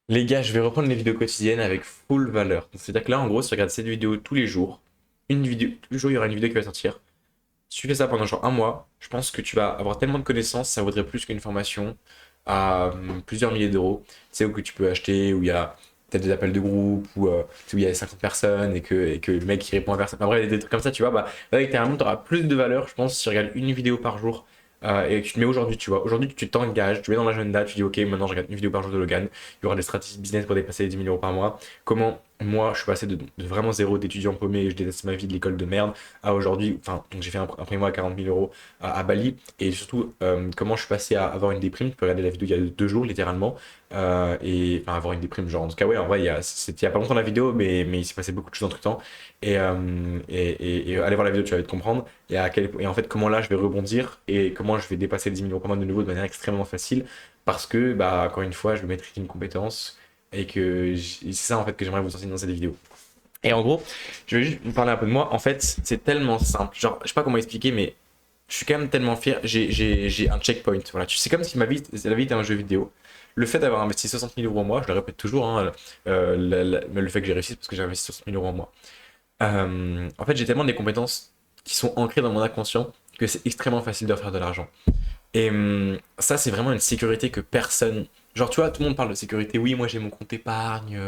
Les gars, je vais reprendre les vidéos quotidiennes avec full valeur. Donc, c'est-à-dire que là, en gros, si tu regardes cette vidéo tous les jours, une vidéo, tous les jours, il y aura une vidéo qui va sortir. Si tu fais ça pendant genre un mois, je pense que tu vas avoir tellement de connaissances, ça vaudrait plus qu'une formation à plusieurs milliers d'euros. Tu sais, où que tu peux acheter, où il y a peut-être des appels de groupe, où il y a 50 personnes et que le mec qui répond à personne. Après, des trucs comme ça, tu vois, bah, là, littéralement, tu auras plus de valeur, je pense, si tu regardes une vidéo par jour. Et que tu te mets aujourd'hui, tu vois. Aujourd'hui, tu t'engages, tu mets dans l'agenda, tu dis, ok, maintenant je regarde une vidéo par jour de Logan. Il y aura des stratégies business pour dépasser les 10 000 euros par mois. Comment moi, je suis passé de vraiment zéro d'étudiant paumé, et je déteste ma vie de l'école de merde, à aujourd'hui, enfin, donc j'ai fait un premier mois à 40 000 euros à Bali, et surtout, comment je suis passé à avoir une déprime, tu peux regarder la vidéo il y a 2 jours, littéralement, et enfin, avoir une déprime, genre, en tout cas, ouais, en vrai, c'était il y a pas longtemps la vidéo, mais il s'est passé beaucoup de choses entre temps, et allez voir la vidéo, tu vas vite comprendre, et en fait, comment là, je vais rebondir, et comment je vais dépasser les 10 000 euros par mois de nouveau de manière extrêmement facile, parce que, bah, encore une fois, je vais maîtriser une compétence, et c'est ça, en fait, que j'aimerais vous enseigner dans cette vidéo. Et en gros, je vais juste vous parler un peu de moi. En fait, c'est tellement simple. Genre, je sais pas comment expliquer, mais je suis quand même tellement fier. J'ai un checkpoint. Voilà. C'est comme si la vie était un jeu vidéo. Le fait d'avoir investi 60 000 euros en moi, je le répète toujours, hein, mais le fait que j'ai réussi, c'est parce que j'ai investi 60 000 euros en moi. En fait, j'ai tellement des compétences qui sont ancrées dans mon inconscient que c'est extrêmement facile de faire de l'argent. Et ça, c'est vraiment une sécurité que personne. Genre, tu vois, tout le monde parle de sécurité. Oui, moi j'ai mon compte épargne.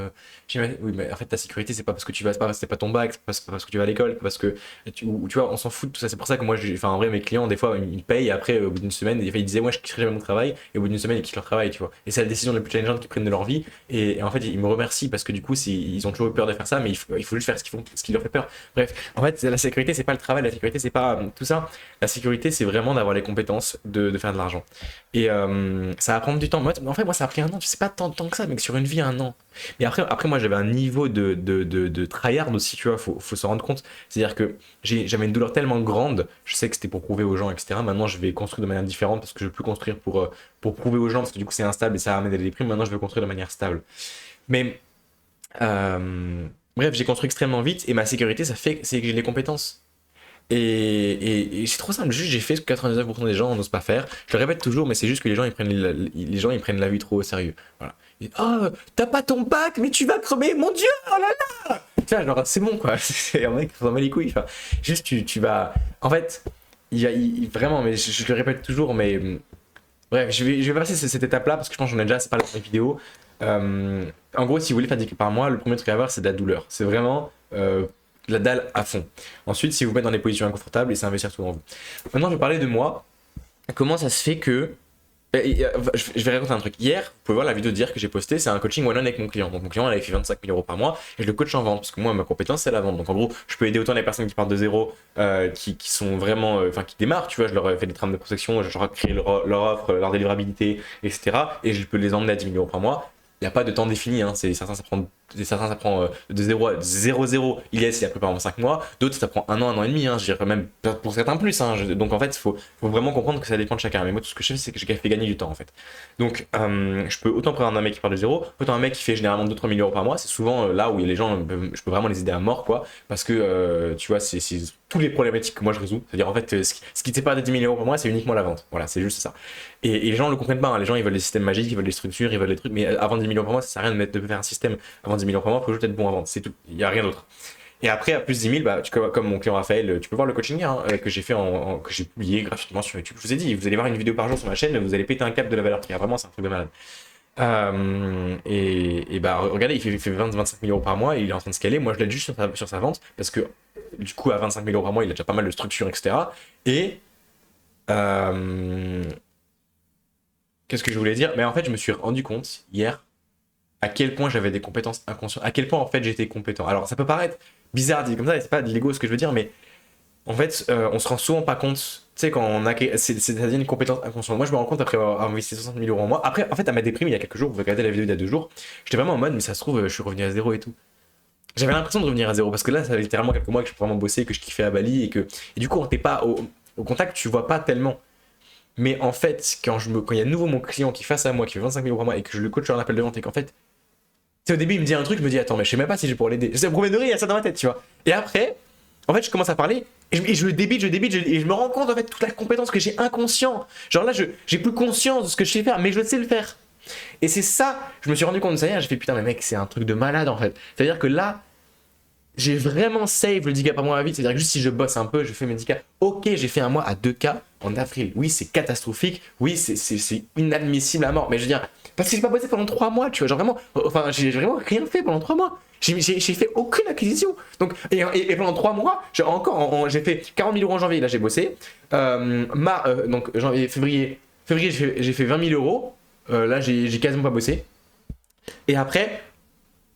Oui, mais en fait, ta sécurité, c'est pas parce que tu vas, c'est pas ton bac, c'est pas parce que tu vas à l'école, c'est parce que. Tu vois, on s'en fout de tout ça. C'est pour ça que moi, enfin, en vrai, mes clients, des fois, ils payent. Et après, au bout d'une semaine, des fois, ils disaient, moi, je quitterai jamais mon travail. Et au bout d'une semaine, ils quittent leur travail, tu vois. Et c'est la décision la plus challengeante qu'ils prennent de leur vie. Et en fait, ils me remercient parce que du coup, ils ont toujours eu peur de faire ça, mais il faut juste faire ce qui leur fait peur. Bref, en fait, la sécurité, c'est pas le travail, la sécurité, c'est pas tout ça. La sécurité, c'est vraiment d'avoir les compétences de faire de l'argent. Et ça va prendre du temps. Moi, en fait, moi, ça a pris un an. Je sais pas tant que ça, mais que sur une vie, un an. Mais après moi, j'avais un niveau de tryhard aussi, tu vois, faut s'en rendre compte. C'est-à-dire que j'avais une douleur tellement grande, je sais que c'était pour prouver aux gens, etc. Maintenant, je vais construire de manière différente parce que je veux plus construire pour prouver aux gens, parce que du coup, c'est instable et ça ramène des déprimes. Maintenant, je veux construire de manière stable. Mais, bref, j'ai construit extrêmement vite et ma sécurité, c'est que j'ai les compétences. Et c'est trop simple, juste j'ai fait ce que 99% des gens n'osent pas faire. Je le répète toujours, mais c'est juste que les gens ils prennent la vie trop au sérieux. Voilà. Ah, t'as pas ton bac, mais tu vas crever, mon Dieu, oh là là! Tu vois, genre, c'est bon quoi, c'est un mec qui s'en bat les couilles. Enfin, juste tu vas. En fait, vraiment, mais je le répète toujours, mais bref, je vais passer cette étape-là parce que je pense que j'en ai déjà assez parlé dans mes vidéos. En gros, si vous voulez faire 10 par mois, le premier truc à avoir, c'est de la douleur. C'est vraiment la dalle à fond. Ensuite, si vous mettez dans des positions inconfortables, et c'est investir tout en vous. Maintenant, je vais parler de moi. Comment ça se fait que. Je vais raconter un truc. Hier, vous pouvez voir la vidéo d'hier que j'ai postée, c'est un coaching one-on avec mon client. Donc mon client, il avait fait 25 000 euros par mois et je le coach en vente parce que moi, ma compétence, c'est la vente. Donc en gros, je peux aider autant les personnes qui partent de zéro, qui sont vraiment. Enfin, qui démarrent, tu vois. Je leur ai fait des trames de prospection, je leur ai créé leur offre, leur délivrabilité, etc. Et je peux les emmener à 10 000 euros par mois. Il n'y a pas de temps défini, hein. Certains ça prend de 0 à 0, il y a pris par exemple 5 mois, d'autres ça prend un an et demi, hein. Je dirais même pour certains plus, hein. Donc en fait, faut vraiment comprendre que ça dépend de chacun. Mais moi, tout ce que je fais, c'est que je fais gagner du temps en fait. Donc je peux autant prendre un mec qui part de zéro, autant un mec qui fait généralement 2-3 000 euros par mois. C'est souvent là où les gens, je peux vraiment les aider à mort, quoi. Parce que tu vois, c'est toutes les problématiques que moi je résous. C'est-à-dire en fait, ce qui te sépare des 10 000 euros par mois, c'est uniquement la vente. Voilà, c'est juste ça. Et les gens ne le comprennent pas, hein. Les gens ils veulent des systèmes magiques, ils veulent des structures, ils veulent des trucs, mais avant 10 millions par mois, ça sert à rien de faire un système. Avant 10 millions par mois, il faut juste être bon à vendre, c'est tout, il n'y a rien d'autre. Et après, à plus 10 000, bah, comme mon client Raphaël, tu peux voir le coaching hein, que j'ai fait, que j'ai publié gratuitement sur YouTube. Je vous ai dit, vous allez voir une vidéo par jour sur ma chaîne, vous allez péter un cap de la valeur qu'il y a. Vraiment, c'est un truc de malade. Et bah, regardez, il fait 20-25 000 euros par mois et il est en train de scaler. Moi, je l'aide juste sur sa vente parce que du coup, à 25 000 euros par mois, il a déjà pas mal de structure, etc. Et euh, qu'est-ce que je voulais dire? Mais en fait, je me suis rendu compte hier à quel point j'avais des compétences inconscientes, à quel point en fait j'étais compétent. Alors ça peut paraître bizarre dit comme ça, et c'est pas de l'ego ce que je veux dire, mais en fait on se rend souvent pas compte, tu sais, quand on a. C'est-à-dire une compétence inconsciente. Moi je me rends compte après avoir investi 60 000 euros en moi. Après, en fait, à ma déprime il y a quelques jours, vous regardez la vidéo il y a 2 jours, j'étais vraiment en mode, mais ça se trouve, je suis revenu à zéro et tout. J'avais l'impression de revenir à zéro parce que là, ça fait littéralement quelques mois que je peux vraiment bosser, que je kiffais à Bali et du coup, on t'es pas au contact, tu vois pas tellement. Mais en fait, quand il y a de nouveau mon client qui est face à moi, qui fait 25 000 euros par mois et que je le coach sur un appel de vente et qu'en fait, au début, il me dit un truc, je me dis, attends, mais je sais même pas si je pourrais l'aider. C'est le premier degré, il y a ça dans ma tête, tu vois. Et après, en fait, je commence à parler, et je le débite, et je me rends compte, en fait, toute la compétence que j'ai inconscient. Genre là, j'ai plus conscience de ce que je sais faire, mais je sais le faire. Et c'est ça, je me suis rendu compte de ça hier, j'ai fait putain mais mec c'est un truc de malade en fait. C'est-à-dire que là, j'ai vraiment save le 10K par mois à vite, c'est-à-dire que juste si je bosse un peu, je fais mes 10K. Ok, j'ai fait un mois à 2K en avril, oui c'est catastrophique, oui c'est inadmissible à mort, mais je veux dire, parce que j'ai pas bossé pendant 3 mois, tu vois, genre vraiment, enfin j'ai vraiment rien fait pendant 3 mois. J'ai fait aucune acquisition. Donc, et pendant 3 mois, j'ai fait 40 000 euros en janvier, là j'ai bossé. Donc janvier, février j'ai fait 20 000 euros. Là j'ai quasiment pas bossé. Et après,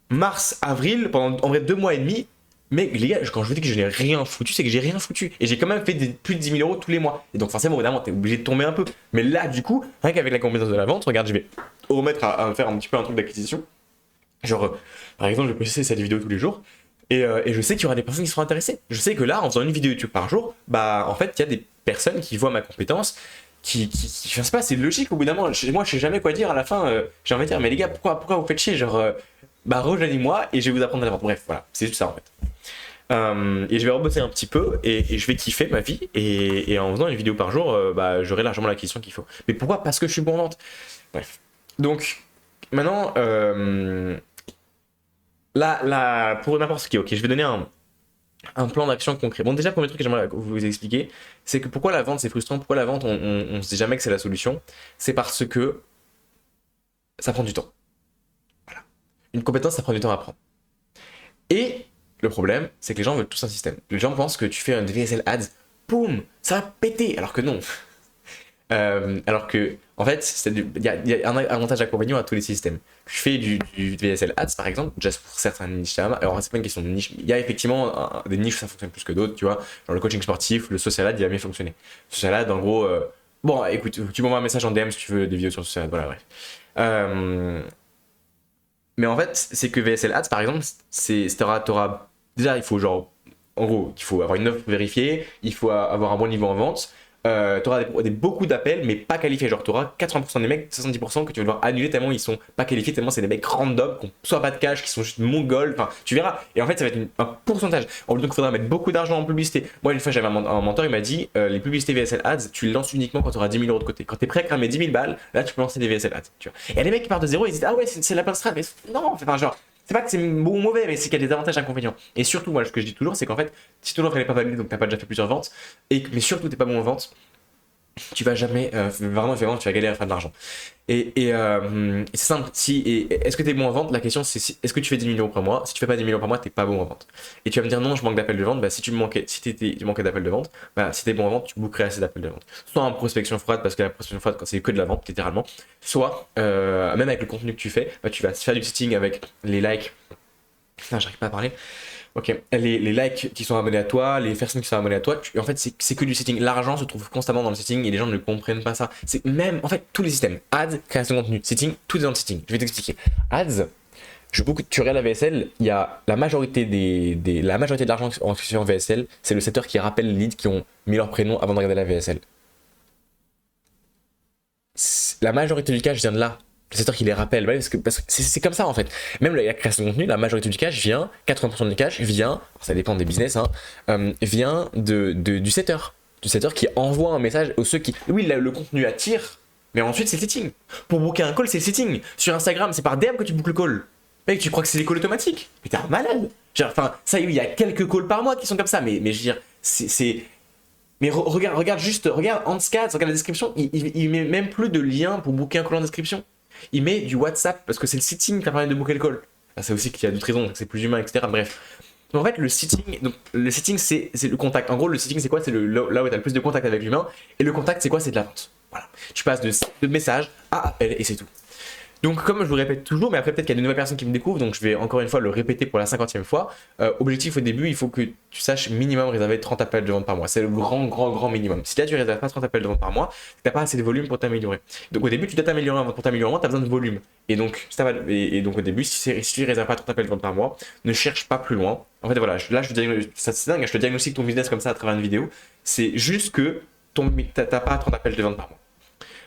mars, avril, pendant en vrai 2 mois et demi, mais les gars, quand je vous dis que je n'ai rien foutu, c'est que j'ai rien foutu. Et j'ai quand même fait plus de 10 000 euros tous les mois. Et donc forcément, évidemment, t'es obligé de tomber un peu. Mais là, du coup, rien qu'avec la compétence de la vente, regarde, je vais remettre à faire un petit peu un truc d'acquisition. Genre, par exemple, je vais poster cette vidéo tous les jours. Et je sais qu'il y aura des personnes qui seront intéressées. Je sais que là, en faisant une vidéo YouTube par jour, bah en fait, il y a des personnes qui voient ma compétence, je sais pas, c'est logique au bout d'un moment. Moi, je sais jamais quoi dire à la fin. J'ai envie de dire, mais les gars, pourquoi vous faites chier? Genre, bah rejoignez-moi et je vais vous apprendre à la vente. Bref, voilà, c'est juste ça en fait. Et je vais rebosser un petit peu et je vais kiffer ma vie. Et en faisant une vidéo par jour, bah, j'aurai largement l'acquisition qu'il faut. Mais pourquoi? Parce que je suis bon en vente. Bref. Donc, maintenant, là, pour n'importe qui, ok, je vais donner un plan d'action concret. Bon, déjà, premier truc que j'aimerais vous expliquer, c'est que pourquoi la vente c'est frustrant, pourquoi la vente on se dit jamais que c'est la solution, c'est parce que ça prend du temps. Voilà. Une compétence, ça prend du temps à apprendre. Et le problème, c'est que les gens veulent tous un système. Les gens pensent que tu fais un VSL Ads, boum, ça va péter, alors que non. Alors que, en fait, il y a un avantage inconvénient à tous les systèmes. Je fais du VSL Ads, par exemple, juste pour certains niches. Alors, c'est pas une question de niche. Il y a effectivement des niches où ça fonctionne plus que d'autres, tu vois. Genre le coaching sportif, le social ad, il va mieux fonctionner. Social ad, en gros, bon, écoute, tu m'envoies un message en DM si tu veux des vidéos sur le social ad, voilà, bref. Mais en fait, c'est que VSL Ads, par exemple, t'auras déjà, il faut genre, en gros, il faut avoir une offre vérifiée, il faut avoir un bon niveau en vente. Tu auras beaucoup d'appels, mais pas qualifiés. Genre, tu auras 80% des mecs, 70% que tu vas devoir annuler tellement ils sont pas qualifiés, tellement c'est des mecs random, qui ont soit pas de cash, qui sont juste mongols. Enfin, tu verras. Et en fait, ça va être un pourcentage. Donc, il faudra mettre beaucoup d'argent en publicité. Moi, une fois, j'avais un mentor, il m'a dit les publicités VSL Ads, tu les lances uniquement quand tu auras 10 000 euros de côté. Quand tu es prêt à cramer 10 000 balles, là, tu peux lancer des VSL Ads. Tu vois. Et il y a des mecs qui partent de zéro, ils disent ah ouais, c'est la bonne strat. Mais non, enfin, genre. C'est pas que c'est bon ou mauvais, mais c'est qu'il y a des avantages et inconvénients. Et surtout, moi, ce que je dis toujours, c'est qu'en fait, si ton offre n'est pas validée, donc t'as pas déjà fait plusieurs ventes, mais surtout t'es pas bon en vente, tu vas jamais vraiment tu vas galérer à faire de l'argent et c'est simple est-ce que tu es bon en vente, la question c'est est-ce que tu fais 10 millions par mois. Si tu fais pas 10 millions par mois, t'es pas bon en vente. Et tu vas me dire non, je manque d'appels de vente. Bah si tu manquais d'appels de vente, bah si t'es bon en vente, tu bouclerais assez d'appels de vente, soit en prospection froide, parce que la prospection froide quand c'est que de la vente littéralement, soit même avec le contenu que tu fais, bah tu vas faire du sitting avec les likes. Putain, j'arrive pas à parler. Ok, les likes qui sont abonnés à toi, les personnes qui sont abonnées à toi, en fait, c'est que du setting. L'argent se trouve constamment dans le setting et les gens ne comprennent pas ça. C'est même, en fait, tous les systèmes. Ads, création de contenu, setting, tout est dans le setting. Je vais t'expliquer. Ads, tu regardes la VSL, il y a la majorité la majorité de l'argent en VSL, c'est le setter qui rappelle les leads qui ont mis leur prénom avant de regarder la VSL. La majorité du cas, je viens de là. Le setter qui les rappelle, parce que c'est comme ça en fait. Même la création de contenu, la majorité du cash vient, 80% du cash vient, ça dépend des business, hein, vient du setter. Du setter qui envoie un message aux ceux qui. Oui, le contenu attire, mais ensuite c'est le setting. Pour booker un call, c'est le setting. Sur Instagram, c'est par DM que tu bookes le call. Mec, tu crois que c'est les calls automatiques? Mais t'es un malade. Enfin, ça, il y a quelques calls par mois qui sont comme ça, mais je veux dire, c'est. Mais regarde juste, regarde Hanscats, regarde la description, il met même plus de lien pour booker un call en description. Il met du WhatsApp parce que c'est le sitting qui permet de booker le call. C'est aussi qu'il y a d'autres raisons, que c'est plus humain, etc. Bref. Donc en fait, le sitting, c'est le contact. En gros, le sitting, c'est quoi? C'est là où tu as le plus de contact avec l'humain. Et le contact, c'est quoi? C'est de la vente. Voilà. Tu passes de message à appel et c'est tout. Donc, comme je vous répète toujours, mais après, peut-être qu'il y a de nouvelles personnes qui me découvrent, donc je vais encore une fois le répéter pour la 50e fois. Objectif au début, il faut que tu saches minimum réserver 30 appels de vente par mois. C'est le grand minimum. Si là, tu réserves pas 30 appels de vente par mois, tu n'as pas assez de volume pour t'améliorer. Donc, au début, tu dois t'améliorer. Pour t'améliorer, tu as besoin de volume. Et donc, donc au début, si tu ne réserves pas 30 appels de vente par mois, ne cherche pas plus loin. En fait, voilà, là, c'est dingue, je te diagnostique ton business comme ça à travers une vidéo. C'est juste que tu n'as pas 30 appels de vente par mois.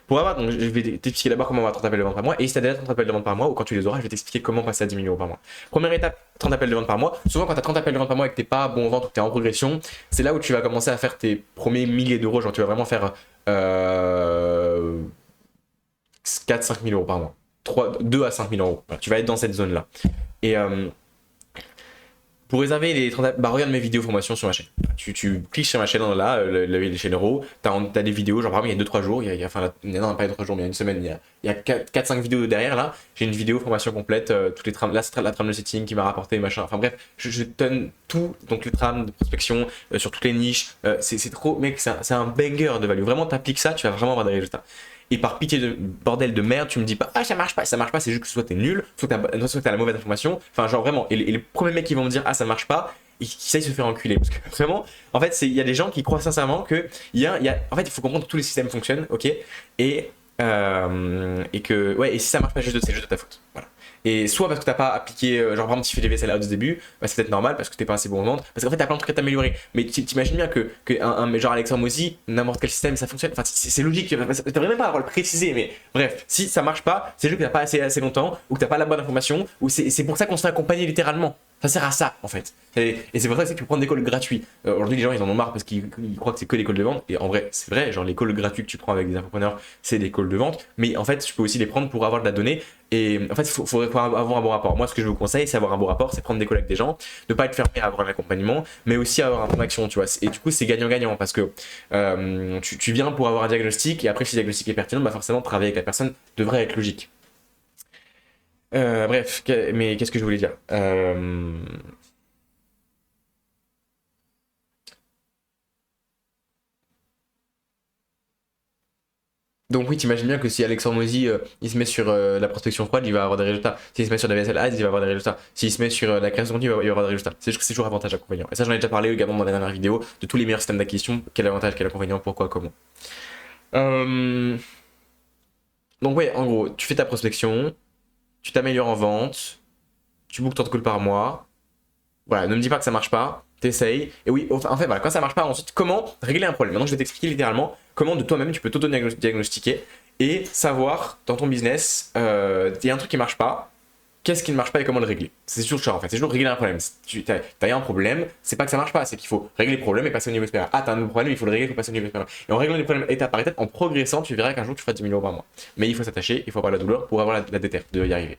Pour avoir, donc je vais t'expliquer d'abord comment avoir 30 appels de vente par mois, et si tu as déjà 30 appels de vente par mois, ou quand tu les auras, je vais t'expliquer comment passer à 10 000 euros par mois. Première étape, 30 appels de vente par mois. Souvent, quand tu as 30 appels de vente par mois et que tu n'es pas bon en vente ou que tu es en progression, c'est là où tu vas commencer à faire tes premiers milliers d'euros. Genre, tu vas vraiment faire 4-5 000 euros par mois. 2 à 5 000 euros. Voilà, tu vas être dans cette zone-là. Et pour réserver les 30, bah regarde mes vidéos formation sur ma chaîne. Tu cliques sur ma chaîne là, les chaînes euros, t'as des vidéos, genre par exemple il y a 2-3 jours, enfin non pas il y a 3 jours, mais il y a une semaine, il y a 4-5 vidéos derrière là, j'ai une vidéo formation complète, toutes les trames, là c'est la trame de setting qui m'a rapporté, machin, enfin bref, je donne tout, donc les trames de prospection, sur toutes les niches, c'est trop, mec, c'est un banger de value, vraiment t'appliques ça, tu vas vraiment avoir des résultats. Et par pitié de bordel de merde, tu me dis pas ah ça marche pas, c'est juste que soit t'es nul, soit t'as la mauvaise information. Enfin genre vraiment. Et les premiers mecs qui vont me dire ah ça marche pas, ils essayent de se faire enculer. Parce que vraiment, en fait, il y a des gens qui croient sincèrement que en fait il faut comprendre que tous les systèmes fonctionnent, ok, et que ouais et si ça marche pas c'est juste de ta faute. Voilà. Et soit parce que t'as pas appliqué, genre par exemple si tu fais les vaisselles out au début, bah, c'est peut-être normal parce que t'es pas assez bon en vente, parce qu'en fait t'as plein de trucs à t'améliorer. Mais t'imagines bien que genre Alexandre Mozy, n'importe quel système ça fonctionne, enfin c'est logique, t'aimerais même pas avoir le préciser, mais bref, si ça marche pas, c'est juste que t'as pas assez longtemps, ou que t'as pas la bonne information, ou c'est pour ça qu'on se fait accompagner littéralement. Ça sert à ça en fait. Et c'est pour ça que tu peux prendre des calls gratuits. Aujourd'hui les gens ils en ont marre parce qu'ils croient que c'est que des calls de vente. Et en vrai c'est vrai, genre les calls gratuits que tu prends avec des entrepreneurs c'est des calls de vente. Mais en fait tu peux aussi les prendre pour avoir de la donnée. Et en fait il faut avoir un bon rapport. Moi ce que je vous conseille c'est avoir un bon rapport, c'est prendre des calls avec des gens, ne pas être fermé à avoir un accompagnement, mais aussi avoir un plan d'action tu vois. Et du coup c'est gagnant-gagnant parce que tu viens pour avoir un diagnostic et après si le diagnostic est pertinent, bah forcément travailler avec la personne devrait être logique. Bref, mais qu'est-ce que je voulais dire Donc oui, t'imagines bien que si Alexandre Moisy il se met sur la prospection froide, il va avoir des résultats. S'il se met sur la VSL Ads, il va avoir des résultats. S'il se met sur la création de contenu, il va avoir des résultats. C'est juste que c'est toujours avantage inconvénient. Et ça, j'en ai déjà parlé également dans la dernière vidéo de tous les meilleurs systèmes d'acquisition. Quel avantage, quel inconvénient, pourquoi, comment. Euh, Donc ouais, en gros, tu fais ta prospection, tu t'améliores en vente, tu bookes tant de calls par mois. Voilà, ne me dis pas que ça marche pas, t'essayes. Et oui, en fait, voilà, quand ça marche pas, ensuite, comment régler un problème. Maintenant, je vais t'expliquer littéralement comment de toi-même tu peux t'auto-diagnostiquer et savoir dans ton business, il y a un truc qui marche pas, qu'est-ce qui ne marche pas et comment le régler. C'est toujours ça en fait, c'est toujours régler un problème. Si tu as un problème, c'est pas que ça marche pas, c'est qu'il faut régler le problème et passer au niveau supérieur. Ah, t'as un nouveau problème, il faut le régler, il faut passer au niveau supérieur. Et en réglant les problèmes étape par étape, en progressant, tu verras qu'un jour tu feras 10 000 euros par mois. Mais il faut s'attacher, il faut avoir la douleur pour avoir la déterre de y arriver.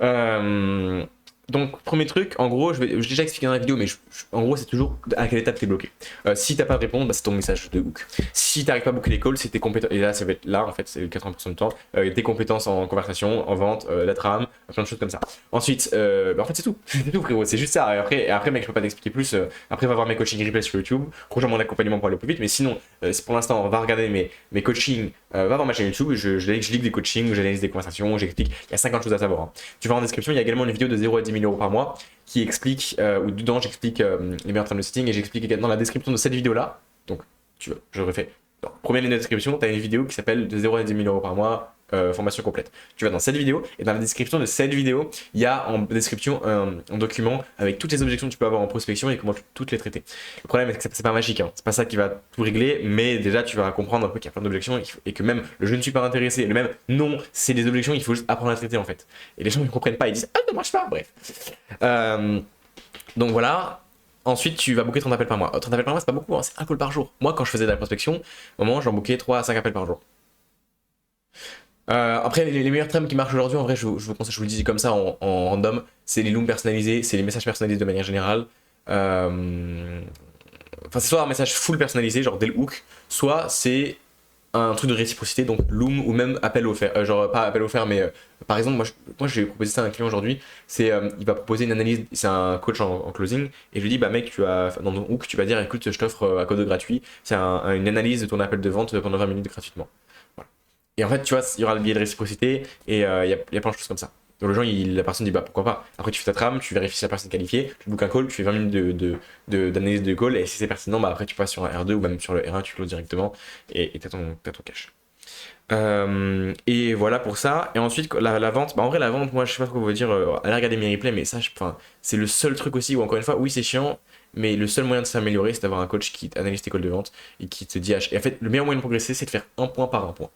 Euh, donc, premier truc, en gros, je vais déjà expliquer dans la vidéo, mais en gros, c'est toujours à quelle étape t'es bloqué. Si t'as pas de réponse, bah, c'est ton message de hook. Si t'arrives pas à booker les calls, c'est tes compétences. Et là, ça va être là, en fait, c'est 80% du temps. Tes compétences en conversation, en vente, la trame, plein de choses comme ça. Ensuite, bah, en fait, c'est tout. C'est tout, frérot. C'est juste ça. Et après, mec, je peux pas t'expliquer plus. Après, va voir mes coachings replay sur YouTube. Rejoins mon accompagnement pour aller plus vite. Mais sinon, pour l'instant, on va regarder mes coachings. Va voir ma chaîne YouTube. Je lis des coachings, j'analyse des conversations, j'explique. Il y a 50 choses à savoir. Hein. Tu vas en description, il y a également une vidéo de 0 à 10 000 euros par mois qui explique, où dedans j'explique les meilleurs termes de setting et j'explique également dans la description de cette vidéo là. Donc, je refais. Dans la première ligne de description, tu as une vidéo qui s'appelle de 0 à 10 000 euros par mois. Formation complète. Tu vas dans cette vidéo et dans la description de cette vidéo, il y a en description un document avec toutes les objections que tu peux avoir en prospection et comment toutes les traiter. Le problème c'est que c'est pas magique, hein. C'est pas ça qui va tout régler, mais déjà tu vas comprendre un peu qu'il y a plein d'objections et que même le je ne suis pas intéressé, le même non, c'est des objections, il faut juste apprendre à traiter en fait. Et les gens ne comprennent pas, ils disent ah ça marche pas, bref. Donc voilà. Ensuite, tu vas booker 30 appels par mois. 30 appels par mois, c'est pas beaucoup, hein, c'est un call par jour. Moi, quand je faisais de la prospection, au moment, j'en bookais 3 à 5 appels par jour. Après, les meilleurs termes qui marchent aujourd'hui, en vrai, je vous conseille, je vous le dis comme ça en random, c'est les looms personnalisés, c'est les messages personnalisés de manière générale. Enfin, c'est soit un message full personnalisé, genre dès le hook, soit c'est un truc de réciprocité, donc loom ou même appel offert. Genre, pas appel offert, mais par exemple, moi je vais proposer ça à un client aujourd'hui. Il va proposer une analyse, c'est un coach en closing, et je lui dis, bah mec, dans ton hook, tu vas dire, écoute, je t'offre à code gratuit, c'est une analyse de ton appel de vente pendant 20 minutes gratuitement. Voilà. Et en fait, tu vois, il y aura le biais de réciprocité et il y a plein de choses comme ça. Donc le gens, la personne dit bah pourquoi pas. Après tu fais ta trame, tu vérifies si la personne est qualifiée, tu bookes un call, tu fais 20 minutes d'analyse de call et si c'est pertinent, bah après tu passes sur un R2 ou même sur le R1, tu closes directement et t'as ton cash. Et voilà pour ça. Et ensuite la vente, bah en vrai la vente, moi je sais pas trop quoi vous dire, allez regarder mes replays, mais ça, c'est le seul truc aussi où encore une fois, oui c'est chiant, mais le seul moyen de s'améliorer, c'est d'avoir un coach qui analyse tes calls de vente et qui te dit, et en fait le meilleur moyen de progresser, c'est de faire un point par un point.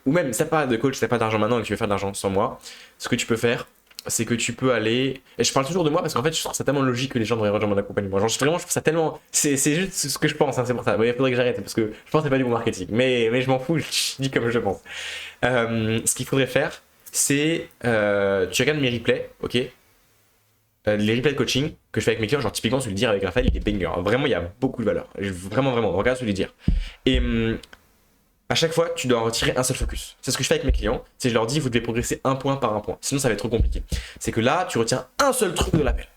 Ou même, si t'as pas de coach, si t'as pas d'argent maintenant et que tu veux faire de l'argent sans moi, ce que tu peux faire, c'est que tu peux aller. Et je parle toujours de moi parce qu'en fait, je trouve ça tellement logique que les gens devraient rejoindre mon accompagnement. Genre, vraiment, je trouve ça tellement. C'est juste ce que je pense, hein, c'est pour ça. Il faudrait que j'arrête parce que je pense que c'est pas du bon marketing. Mais je m'en fous, je dis comme je pense. Ce qu'il faudrait faire, c'est tu regardes mes replays, ok? Les replays de coaching que je fais avec mes clients, genre typiquement celui de dire avec Raphaël, il est banger, hein. Vraiment, il y a beaucoup de valeur. Vraiment, vraiment, regarde celui de dire. Et à chaque fois, tu dois en retirer un seul focus. C'est ce que je fais avec mes clients. C'est je leur dis, vous devez progresser un point par un point. Sinon, ça va être trop compliqué. C'est que là, tu retiens un seul truc de l'appel.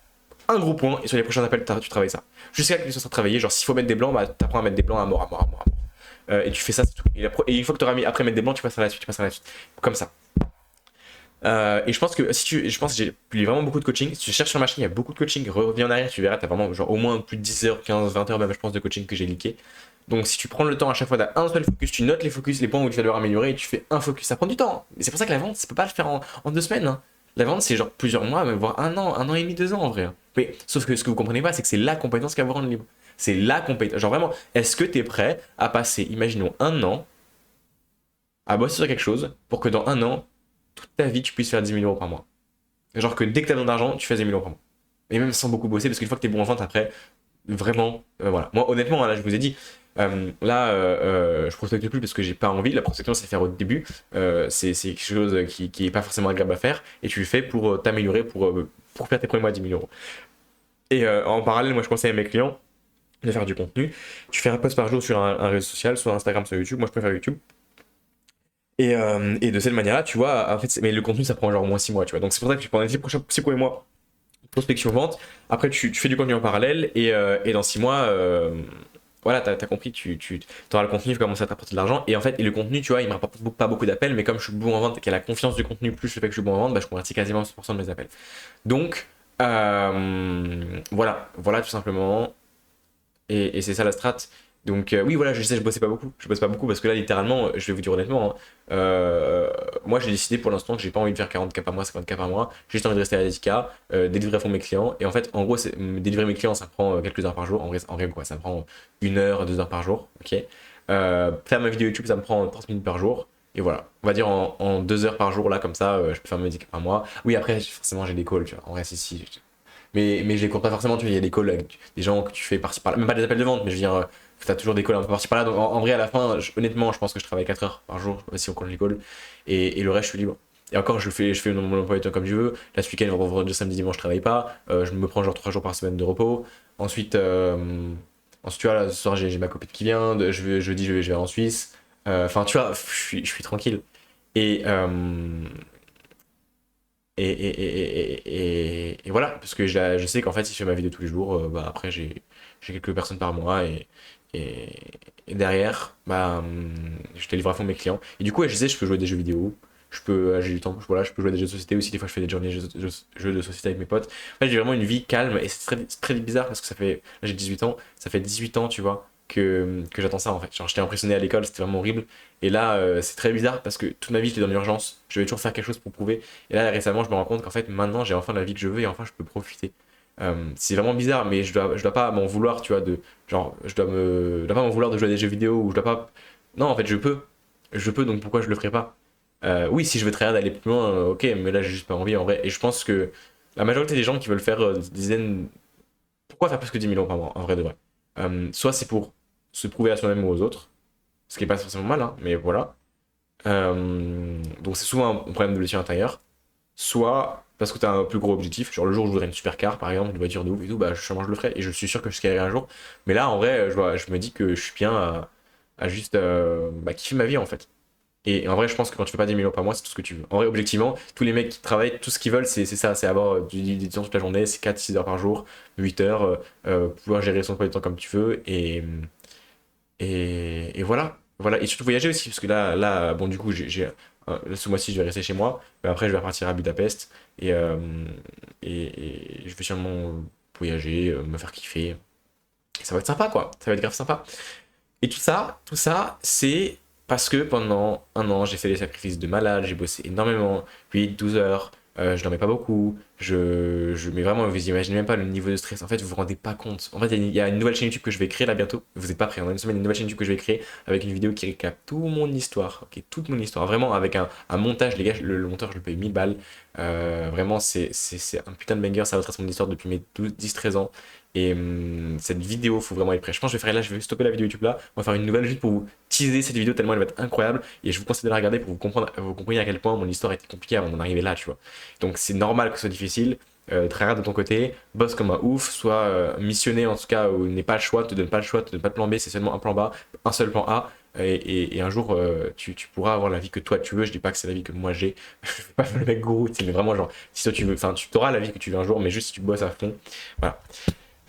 Un gros point, et sur les prochains appels, tu travailles ça. Jusqu'à ce que ça soit travaillé. Genre, s'il faut mettre des blancs, bah, tu apprends à mettre des blancs à mort, à mort, à mort, à mort. Et tu fais ça, c'est tout. Et une fois que tu auras mis après mettre des blancs, tu passes à la suite, tu passes à la suite. Comme ça. Et je pense que si tu, je pense que j'ai lu vraiment beaucoup de coaching. Si tu cherches sur ma chaîne, il y a beaucoup de coaching. Reviens en arrière, tu verras, t'as vraiment genre au moins plus de 10 heures, 15, 20 heures même, je pense, de coaching que j'ai leaké. Donc si tu prends le temps à chaque fois d'un seul focus, tu notes les focus, les points où tu vas devoir améliorer et tu fais un focus. Ça prend du temps, hein. Et c'est pour ça que la vente, ça peut pas le faire en 2 semaines, hein. La vente, c'est genre plusieurs mois, même voire un an et demi, 2 ans en vrai, hein. Mais sauf que ce que vous comprenez pas, c'est que c'est la compétence qu'à vous rendre libre. C'est la compétence. Genre vraiment, est-ce que tu es prêt à passer, imaginons, un an à bosser sur quelque chose pour que dans un an, toute ta vie, tu puisses faire 10 000 € par mois? Genre que dès que tu as besoin d'argent, tu fais 10 000 € par mois. Et même sans beaucoup bosser, parce qu'une fois que tu es bon en vente, après, vraiment, voilà. Moi, honnêtement, là, je vous ai dit, je prospecte plus parce que j'ai pas envie. La prospection, c'est faire au début. C'est quelque chose qui est pas forcément agréable à faire. Et tu le fais pour t'améliorer, pour faire tes premiers mois à 10 000 €. Et en parallèle, moi, je conseille à mes clients de faire du contenu. Tu fais un post par jour sur un réseau social, soit Instagram, soit YouTube. Moi, je préfère YouTube. Et de cette manière-là, tu vois, en fait, mais le contenu, ça prend genre au moins 6 mois, tu vois. Donc c'est pour ça que pendant les 6 premiers mois, prospection vente. Après, tu fais du contenu en parallèle et dans 6 mois, voilà, t'as compris, tu auras le contenu qui va commencer à t'apporter de l'argent. Et en fait, et le contenu, tu vois, il me rapporte pas beaucoup d'appels, mais comme je suis bon en vente et qu'il y a la confiance du contenu, plus le fait que je suis bon en vente, bah, je convertis quasiment 100% de mes appels. Donc, voilà tout simplement. Et c'est ça la strat. Donc oui, voilà, je sais, je bossais pas beaucoup. Je bosse pas beaucoup parce que là, littéralement, je vais vous dire honnêtement, hein, moi j'ai décidé pour l'instant que j'ai pas envie de faire 40K par mois, 50K par mois. J'ai juste envie de rester à la 10K, délivrer à fond mes clients. Et en fait, en gros, délivrer mes clients, ça prend quelques heures par jour. En vrai quoi, ça prend 1 heure, 2 heures par jour. Ok. Faire ma vidéo YouTube, ça me prend 30 minutes par jour. Et voilà, on va dire en 2 heures par jour, là, comme ça, je peux faire mes 10K par mois. Oui, après, forcément, j'ai des calls, tu vois. En vrai, si. Mais je les cours pas forcément, tu vois, il y a des calls avec des gens que tu fais par-ci par-là, même pas des appels de vente, mais je veux dire, t'as toujours des calls un peu par-ci par-là, donc en vrai, à la fin, honnêtement, je pense que je travaille 4 heures par jour, si on compte les calls, et le reste, je suis libre. Et encore, je fais mon emploi du temps comme je veux. Là, ce week-end, vendredi, samedi, dimanche, je travaille pas. Je me prends genre 3 jours par semaine de repos. Ensuite, tu vois, là, ce soir, j'ai ma copine qui vient. Jeudi, je vais en Suisse. Enfin, tu vois, je suis tranquille. Et, et voilà, parce que je sais qu'en fait, si je fais ma vidéo tous les jours, bah, après, j'ai quelques personnes par mois et, et derrière, bah, je délivre à fond mes clients. Et du coup, je sais, je peux jouer des jeux vidéo, j'ai du temps, voilà, je peux jouer des jeux de société aussi. Des fois, je fais des journées jeux de société avec mes potes. En fait, j'ai vraiment une vie calme et c'est très bizarre parce que là, j'ai 18 ans, ça fait 18 ans, tu vois, que j'attends ça en fait. Genre, j'étais impressionné à l'école, c'était vraiment horrible. Et là, c'est très bizarre parce que toute ma vie, j'étais dans l'urgence. Je devais toujours faire quelque chose pour prouver. Et là, récemment, je me rends compte qu'en fait, maintenant, j'ai enfin la vie que je veux et enfin, je peux profiter. C'est vraiment bizarre, mais je dois pas m'en vouloir, tu vois, genre, je dois pas m'en vouloir de jouer à des jeux vidéo ou je dois pas. Non, en fait, je peux. Je peux, donc pourquoi je le ferais pas? Oui, si je veux tryhard d'aller plus loin, ok, mais là, j'ai juste pas envie en vrai. Et je pense que la majorité des gens qui veulent faire des dizaines. Pourquoi faire plus que 10 000 € par mois, en vrai de vrai? Soit c'est pour se prouver à soi-même ou aux autres, ce qui est pas forcément mal, hein, mais voilà. Donc c'est souvent un problème de blessure intérieure. Soit parce que tu as un plus gros objectif, genre le jour où je voudrais une supercar par exemple, une voiture de ouf et tout, bah sûrement je le ferai et je suis sûr que je scalerai un jour. Mais là en vrai, je me dis que je suis bien à juste bah, kiffer ma vie en fait. Et en vrai, je pense que quand tu fais pas 10 000 € par mois, c'est tout ce que tu veux. En vrai, objectivement, tous les mecs qui travaillent, tout ce qu'ils veulent, c'est ça, c'est avoir du temps toute la journée, c'est 4-6 heures par jour, 8 heures, pouvoir gérer son emploi du temps comme tu veux et voilà. Voilà. Et surtout voyager aussi, parce que là bon, du coup, ce mois-ci, je vais rester chez moi, mais après, je vais repartir à Budapest et je vais sûrement voyager, me faire kiffer. Et ça va être sympa, quoi. Ça va être grave sympa. Et tout ça, c'est parce que pendant un an, j'ai fait des sacrifices de malade, j'ai bossé énormément, 8-12 heures, je dormais pas beaucoup, mais vraiment, vous imaginez même pas le niveau de stress. En fait, vous vous rendez pas compte. En fait, il y a une nouvelle chaîne YouTube que je vais créer là bientôt. Vous êtes pas prêts, on a une semaine, une nouvelle chaîne YouTube que je vais créer avec une vidéo qui récap toute mon histoire, ok, toute mon histoire, vraiment avec un montage, les gars, le monteur, je le paye 1000 balles. Vraiment, c'est un putain de banger, ça retrace mon histoire depuis mes 10-13 ans. Et cette vidéo, faut vraiment être prêt. Je pense que je vais stopper la vidéo YouTube là. On va faire une nouvelle juste pour vous teaser teaser cette vidéo tellement elle va être incroyable et je vous conseille de la regarder pour vous compreniez à quel point mon histoire était compliquée avant d'en arriver là, tu vois. Donc c'est normal que ce soit difficile. Travaille de ton côté, bosse comme un ouf, soit missionné en tout cas, où n'est pas le choix, te donne pas le choix, te donne pas de plan B, c'est seulement un plan B, un seul plan A, et un jour tu pourras avoir la vie que toi tu veux. Je dis pas que c'est la vie que moi j'ai, je fais pas le mec gourou, mais vraiment genre, si toi tu veux, enfin tu auras la vie que tu veux un jour, mais juste si tu bosses à fond, voilà.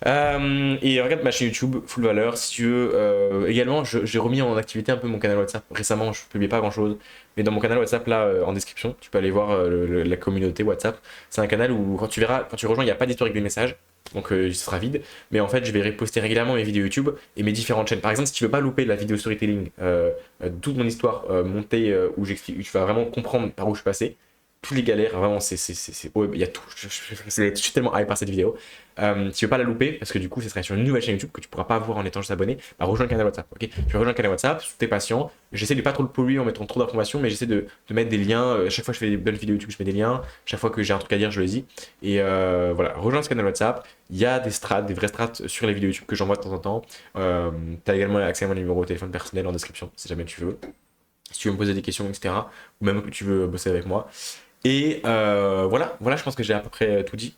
Et regarde ma chaîne YouTube, Full Valeur, si tu veux. Également, j'ai remis en activité un peu mon canal WhatsApp. Récemment, je publiais pas grand chose, mais dans mon canal WhatsApp, là, en description, tu peux aller voir la communauté WhatsApp. C'est un canal où, quand tu verras, quand tu rejoins, il n'y a pas d'historique des messages, donc ce sera vide. Mais en fait, je vais reposter régulièrement mes vidéos YouTube et mes différentes chaînes. Par exemple, si tu veux pas louper la vidéo storytelling, toute mon histoire montée où j'explique, où tu vas vraiment comprendre par où je suis passé toutes les galères, vraiment, ouais, il y a tout. Je suis tellement hype par cette vidéo. Si tu veux pas la louper, parce que du coup, ce serait sur une nouvelle chaîne YouTube que tu pourras pas voir en étant juste abonné, bah rejoins le canal WhatsApp, ok? Tu vas rejoindre le canal WhatsApp, t'es patient. J'essaie de pas trop le polluer en mettant trop d'informations, mais j'essaie de mettre des liens. Chaque fois que je fais des bonnes vidéos YouTube, je mets des liens. Chaque fois que j'ai un truc à dire, je le dis. Et voilà, rejoins ce canal WhatsApp. Il y a des strats, des vrais strats sur les vidéos YouTube que j'envoie de temps en temps. T'as également accès à mon numéro de téléphone personnel en description, si jamais tu veux. Si tu veux me poser des questions, etc. Ou même que tu veux bosser avec moi. Et voilà, je pense que j'ai à peu près tout dit.